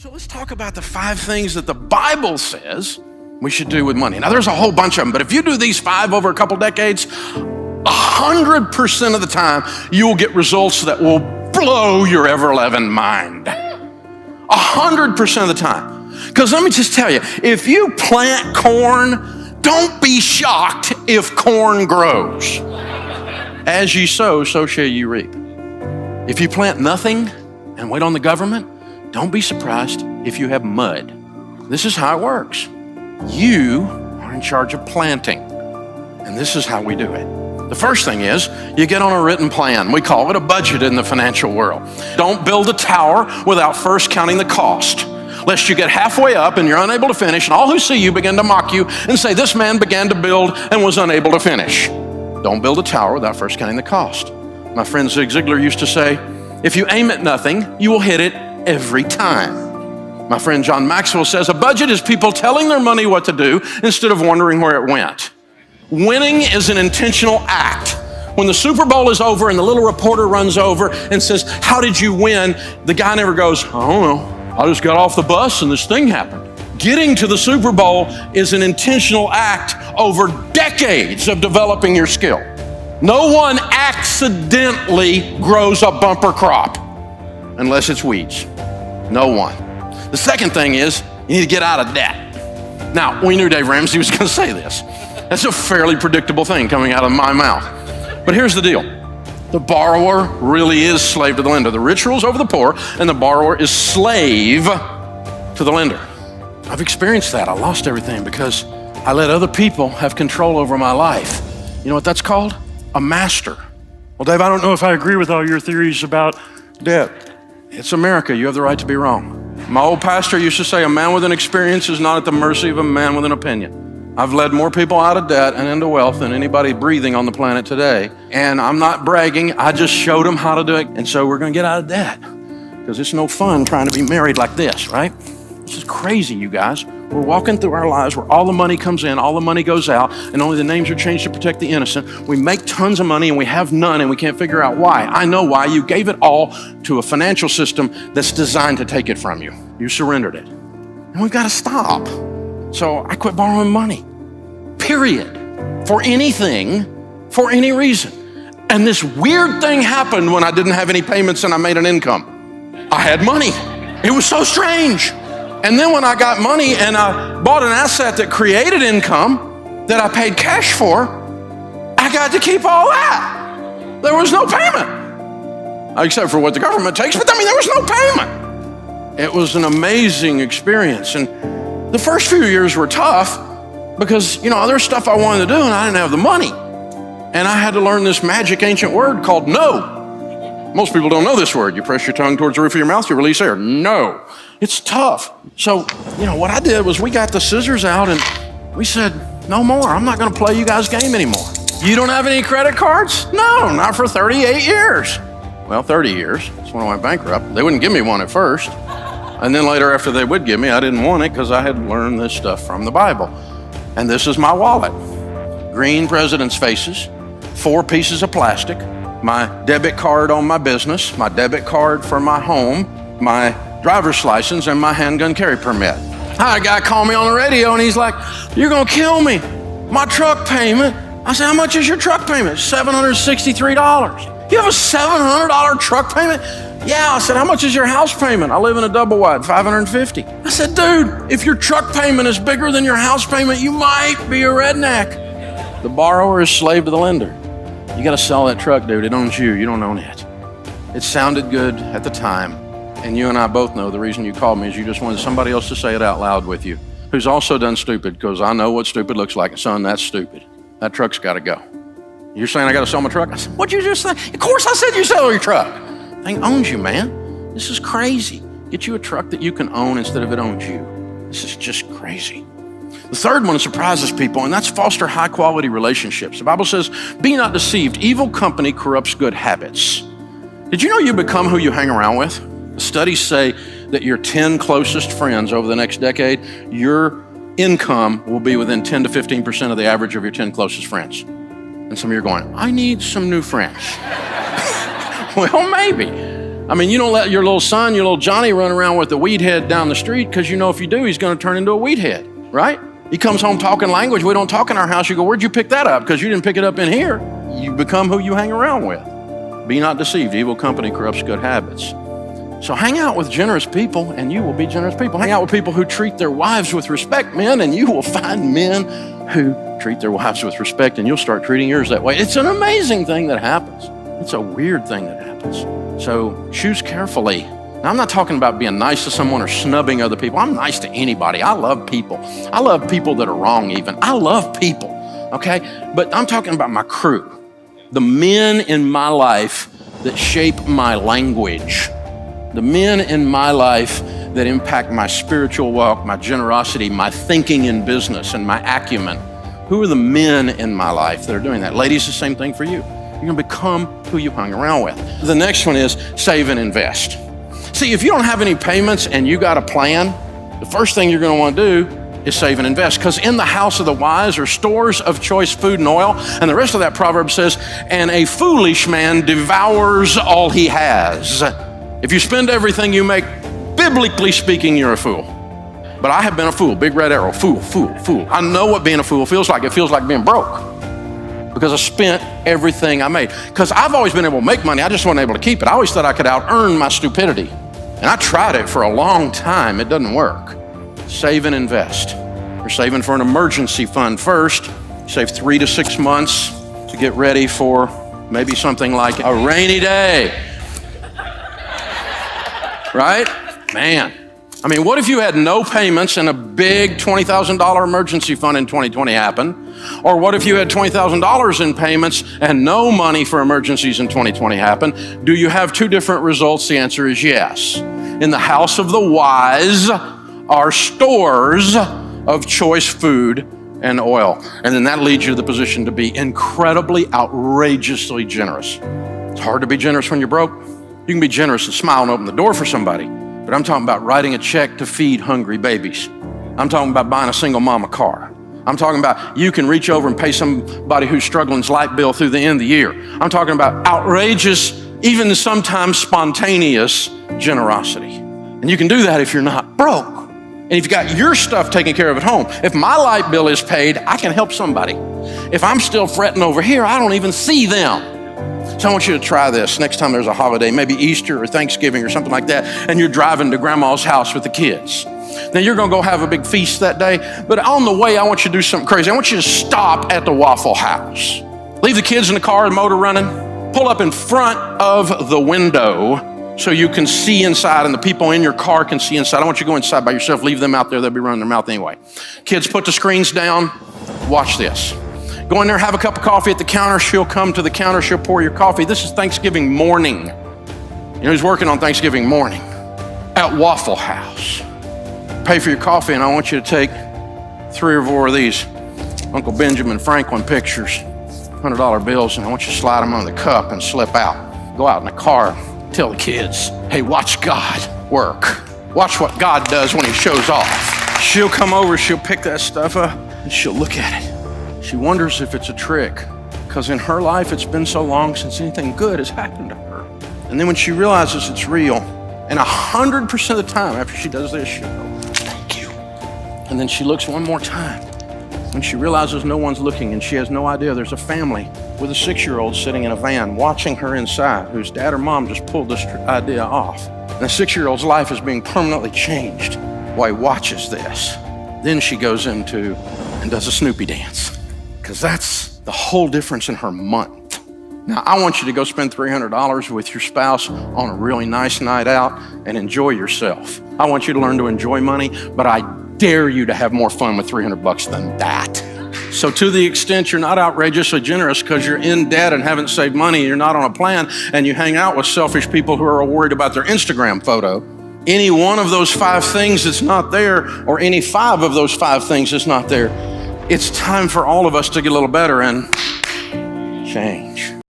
So let's talk about the 5 things that the Bible says we should do with money. Now, there's a whole bunch of them, but if you do these 5 over a couple decades, 100% of the time, you will get results that will blow your ever-loving mind. 100% of the time. Because let me just tell you, if you plant corn, don't be shocked if corn grows. As ye sow, so shall you reap. If you plant nothing and wait on the government, don't be surprised if you have mud. This is how it works. You are in charge of planting, and this is how we do it. The first thing is you get on a written plan. We call it a budget in the financial world. Don't build a tower without first counting the cost, lest you get halfway up and you're unable to finish, and all who see you begin to mock you and say, this man began to build and was unable to finish. Don't build a tower without first counting the cost. My friend Zig Ziglar used to say, if you aim at nothing, you will hit it every time. My friend John Maxwell says, a budget is people telling their money what to do instead of wondering where it went. Winning is an intentional act. When the Super Bowl is over and the little reporter runs over and says, how did you win? The guy never goes, I don't know. I just got off the bus and this thing happened. Getting to the Super Bowl is an intentional act over decades of developing your skill. No one accidentally grows a bumper crop unless it's weeds. No one. The second thing is you need to get out of debt. Now, we knew Dave Ramsey was going to say this. That's a fairly predictable thing coming out of my mouth. But here's the deal. The borrower really is slave to the lender. The rich rules over the poor, and the borrower is slave to the lender. I've experienced that. I lost everything because I let other people have control over my life. You know what that's called? A master. Well, Dave, I don't know if I agree with all your theories about debt. It's America. You have the right to be wrong. My old pastor used to say, a man with an experience is not at the mercy of a man with an opinion. I've led more people out of debt and into wealth than anybody breathing on the planet today. And I'm not bragging. I just showed them how to do it. And so we're going to get out of debt because it's no fun trying to be married like this, right? This is crazy, you guys. We're walking through our lives where all the money comes in, all the money goes out, and only the names are changed to protect the innocent. We make tons of money and we have none and we can't figure out why. I know why. You gave it all to a financial system that's designed to take it from you. You surrendered it. And we've got to stop. So I quit borrowing money, period, for anything, for any reason. And this weird thing happened when I didn't have any payments and I made an income. I had money. It was so strange. And then when I got money and I bought an asset that created income that I paid cash for, I got to keep all that. There was no payment, except for what the government takes, but I mean, there was no payment. It was an amazing experience. And the first few years were tough because, there's stuff I wanted to do and I didn't have the money. And I had to learn this magic ancient word called no. Most people don't know this word. You press your tongue towards the roof of your mouth, you release air. No. It's tough. So, what I did was we got the scissors out and we said, no more. I'm not going to play you guys' game anymore. You don't have any credit cards? No, not for 38 years. Well, 30 years. That's when I went bankrupt. They wouldn't give me one at first. And then later after they would give me, I didn't want it because I had learned this stuff from the Bible. And this is my wallet. Green president's faces, 4 pieces of plastic, my debit card on my business, my debit card for my home, my driver's license, and my handgun carry permit. I had a guy call me on the radio and he's like, you're gonna kill me. My truck payment. I said, how much is your truck payment? $763. You have a $700 truck payment? Yeah. I said, how much is your house payment? I live in a double wide, $550. I said, dude, if your truck payment is bigger than your house payment, you might be a redneck. The borrower is slave to the lender. You gotta sell that truck, dude. It owns you. You don't own it. It sounded good at the time. And you and I both know the reason you called me is you just wanted somebody else to say it out loud with you, who's also done stupid, because I know what stupid looks like. Son, that's stupid. That truck's got to go. You're saying I got to sell my truck? I said, what'd you just say? Of course I said you sell your truck. Thing owns you, man. This is crazy. Get you a truck that you can own instead of it owns you. This is just crazy. The third one surprises people, and that's foster high-quality relationships. The Bible says, be not deceived. Evil company corrupts good habits. Did you know you become who you hang around with? Studies say that your 10 closest friends over the next decade, your income will be within 10 to 15% of the average of your 10 closest friends. And some of you are going, I need some new friends. Well, maybe. I mean, you don't let your little son, your little Johnny run around with a weed head down the street because you know if you do, he's going to turn into a weed head, right? He comes home talking language we don't talk in our house. You go, where'd you pick that up? Because you didn't pick it up in here. You become who you hang around with. Be not deceived. Evil company corrupts good habits. So hang out with generous people and you will be generous people. Hang out with people who treat their wives with respect, men, and you will find men who treat their wives with respect and you'll start treating yours that way. It's an amazing thing that happens. It's a weird thing that happens. So choose carefully. Now, I'm not talking about being nice to someone or snubbing other people. I'm nice to anybody. I love people. I love people that are wrong even. I love people, okay? But I'm talking about my crew, the men in my life that shape my language, the men in my life that impact my spiritual walk, my generosity, my thinking in business, and my acumen. Who are the men in my life that are doing that? Ladies, the same thing for you. You're gonna become who you hung around with. The next one is save and invest. See, if you don't have any payments and you got a plan, the first thing you're gonna wanna do is save and invest, because in the house of the wise are stores of choice food and oil. And the rest of that proverb says, and a foolish man devours all he has. If you spend everything you make, biblically speaking, you're a fool. But I have been a fool, big red arrow, fool, fool, fool. I know what being a fool feels like. It feels like being broke because I spent everything I made. Because I've always been able to make money, I just wasn't able to keep it. I always thought I could out-earn my stupidity. And I tried it for a long time, it doesn't work. Save and invest. You're saving for an emergency fund first. Save 3 to 6 months to get ready for maybe something like a rainy day. Right? Man. I mean, what if you had no payments and a big $20,000 emergency fund in 2020 happened? Or what if you had $20,000 in payments and no money for emergencies in 2020 happened? Do you have 2 different results? The answer is yes. In the house of the wise are stores of choice food and oil. And then that leads you to the position to be incredibly, outrageously generous. It's hard to be generous when you're broke. You can be generous and smile and open the door for somebody. But I'm talking about writing a check to feed hungry babies. I'm talking about buying a single mom a car. I'm talking about you can reach over and pay somebody who's struggling's light bill through the end of the year. I'm talking about outrageous, even sometimes spontaneous generosity. And you can do that if you're not broke. And if you got your stuff taken care of at home. If my light bill is paid, I can help somebody. If I'm still fretting over here, I don't even see them. So I want you to try this next time there's a holiday, maybe Easter or Thanksgiving or something like that, and you're driving to grandma's house with the kids. Now you're gonna go have a big feast that day, but on the way, I want you to do something crazy. I want you to stop at the Waffle House. Leave the kids in the car, the motor running, pull up in front of the window so you can see inside and the people in your car can see inside. I want you to go inside by yourself, leave them out there, they'll be running their mouth anyway. Kids, put the screens down, watch this. Go in there, have a cup of coffee at the counter. She'll come to the counter, she'll pour your coffee. This is Thanksgiving morning. You know, he's working on Thanksgiving morning at Waffle House. Pay for your coffee, and I want you to take 3 or 4 of these Uncle Benjamin Franklin pictures, $100 bills, and I want you to slide them on the cup and slip out. Go out in the car, tell the kids, hey, watch God work. Watch what God does when he shows off. She'll come over, she'll pick that stuff up, and she'll look at it. She wonders if it's a trick, because in her life, it's been so long since anything good has happened to her. And then when she realizes it's real, and 100% of the time after she does this, she'll go, thank you. And then she looks one more time. When she realizes no one's looking and she has no idea there's a family with a 6-year-old sitting in a van watching her inside, whose dad or mom just pulled this idea off. And the 6-year-old's life is being permanently changed while he watches this. Then she goes into and does a Snoopy dance. Because that's the whole difference in her month. Now, I want you to go spend $300 with your spouse on a really nice night out and enjoy yourself. I want you to learn to enjoy money, but I dare you to have more fun with $300 than that. So to the extent you're not outrageously generous because you're in debt and haven't saved money, you're not on a plan, and you hang out with selfish people who are worried about their Instagram photo, any one of those 5 things that's not there, or any 5 of those 5 things that's not there, it's time for all of us to get a little better and change.